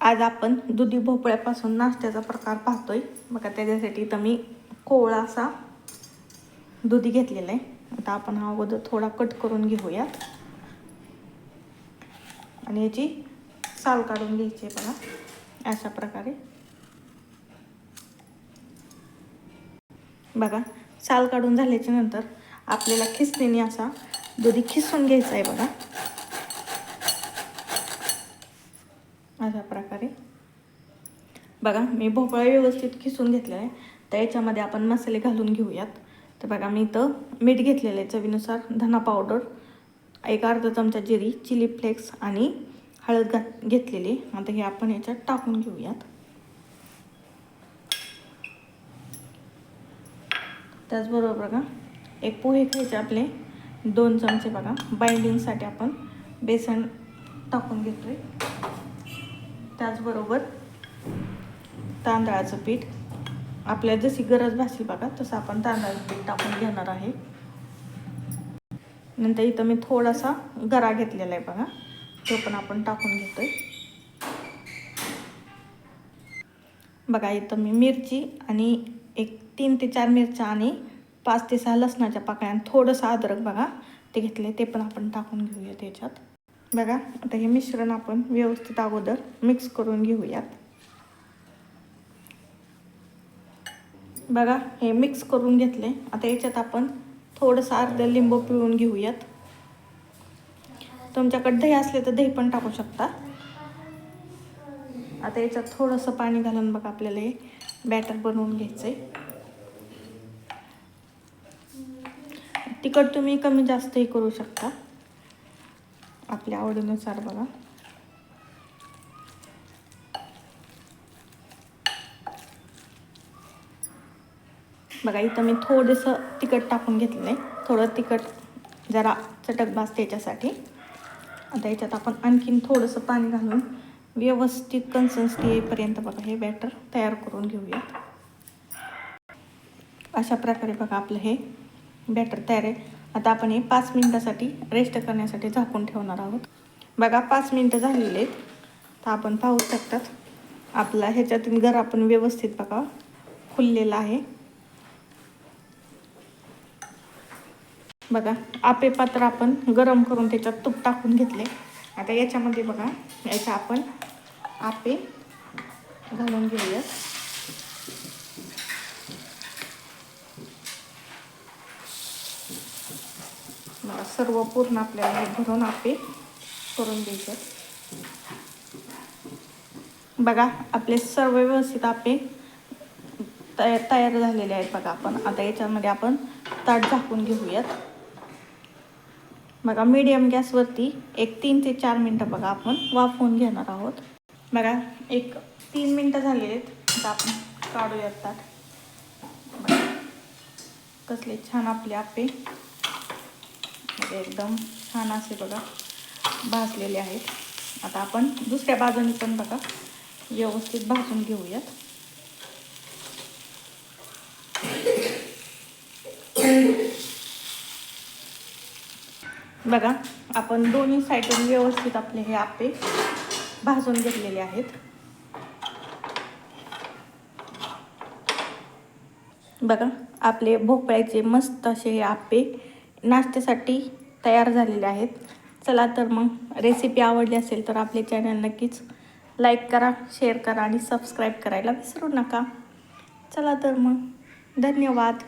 आज आपण दुधी भोपळ्यापासून नाश्त्याचा प्रकार पाहतोय बघा। त्याच्यासाठी इथं मी कोवळा असा दुधी घेतलेला आहे। आता आपण हा अगोदर थोडा कट करून घेऊयात आणि याची साल काढून घ्यायची आहे बघा। अशा प्रकारे बघा, साल काढून झाल्याच्या नंतर आपल्याला खिसणीने असा दुधी खिसून घ्यायचा आहे बघा। अशा प्रकारे बघा, मी भोपळा व्यवस्थित खिसून घेतलेला आहे। तर याच्यामध्ये आपण मसाले घालून घेऊयात। तर बघा, मी इथं मीठ घेतलेलं आहे चवीनुसार, धना पावडर, एक अर्धा चमचा जिरी, चिली फ्लेक्स आणि हळद घेतलेली। आता हे आपण याच्यात टाकून घेऊयात। त्याचबरोबर बघा, एक पोहे खायचे आपले 2 चमचे बघा। बाइंडिंगसाठी आपण बेसन टाकून घेतोय। त्याचबरोबर तांदळाचं पीठ, आपल्याला जशी गरज भासेल बघा तसं आपण तांदळाचं पीठ टाकून घेणार आहे। नंतर इथं मी थोडासा गरा घेतलेला आहे बघा, तो पण आपण टाकून घेतोय बघा। इथं मी मिरची आणि एक 3 ते 4 मिरच्या आणि 5 ते 6 लसणाच्या पाकळ्या आणि थोडंसं अद्रक बघा ते घेतले, ते पण आपण टाकून घेऊया त्याच्यात बघा। आता हे मिश्रण आपण व्यवस्थित अगोदर मिक्स करून घेऊयात बघा। हे मिक्स करून घेतले। आता याच्यात आपण थोडंसं अर्ध लिंबू पिळून घेऊयात। तुमच्याकडे दही असले तर दही पण टाकू शकता। आता याच्यात थोडंसं पाणी घालून बघा आपल्याला हे बॅटर बनवून घ्यायचंय। तिखट तुम्ही कमी जास्तही करू शकता आपल्या आवडीनुसार बघा। बघा, इथं मी थोडंसं तिखट टाकून घेतलेलं आहे, थोडं तिखट जरा चटक भासते याच्यासाठी। आता याच्यात आपण आणखीन थोडंसं पाणी घालून व्यवस्थित कन्सिस्टन्सी येईपर्यंत बघा हे बॅटर तयार करून घेऊया। अशा प्रकारे बघा आपलं हे बॅटर तयार आहे। आता आपण हे 5 मिनिटासाठी रेस्ट करण्यासाठी झाकून ठेवणार आहोत बघा। 5 मिनिटं झालेले आहेत। तर आपण पाहू शकतात आपला ह्याच्यातून गरा आपण व्यवस्थित बघा खुललेला आहे बघा। आपे पात्र आपण गरम करून त्याच्यात तूप टाकून घेतले। आता याच्यामध्ये बघा याच्या आपण आपे घालून घेऊयात बघा। सर्व पूर्ण आपल्याला भरून आपे करून घ्यायचे बघा। आपले सर्व व्यवस्थित आपे तयार झालेले आहेत बघा। आपण आता याच्यामध्ये आपण ताट झाकून घेऊयात बघा। मीडियम गॅसवरती एक 3 ते 4 मिनटं बघा आपण वाफवून घेणार आहोत बघा। एक 3 मिनटं झालेले आहेत। आता आपण काढूयात ताट बघा। कसले छान आपले आपे एकदम छान असे बघा भाजलेले आहेत। आता आपण दुसऱ्या बाजूने पण बघा व्यवस्थित भाजून घेऊयात बघा। आपण दोन्ही साईडून व्यवस्थित आपले हे आपे भाजून घेतलेले आहेत बघा। आपले भोपळ्याचे मस्त असे हे आपे नाश्त्यासाठी तयार झालेले आहेत। चला तर मग रेसिपी आवडली असेल तर आपले चॅनल नक्कीच लाईक करा, शेअर करा आणि सबस्क्राईब करायला विसरू नका। चला तर मग धन्यवाद।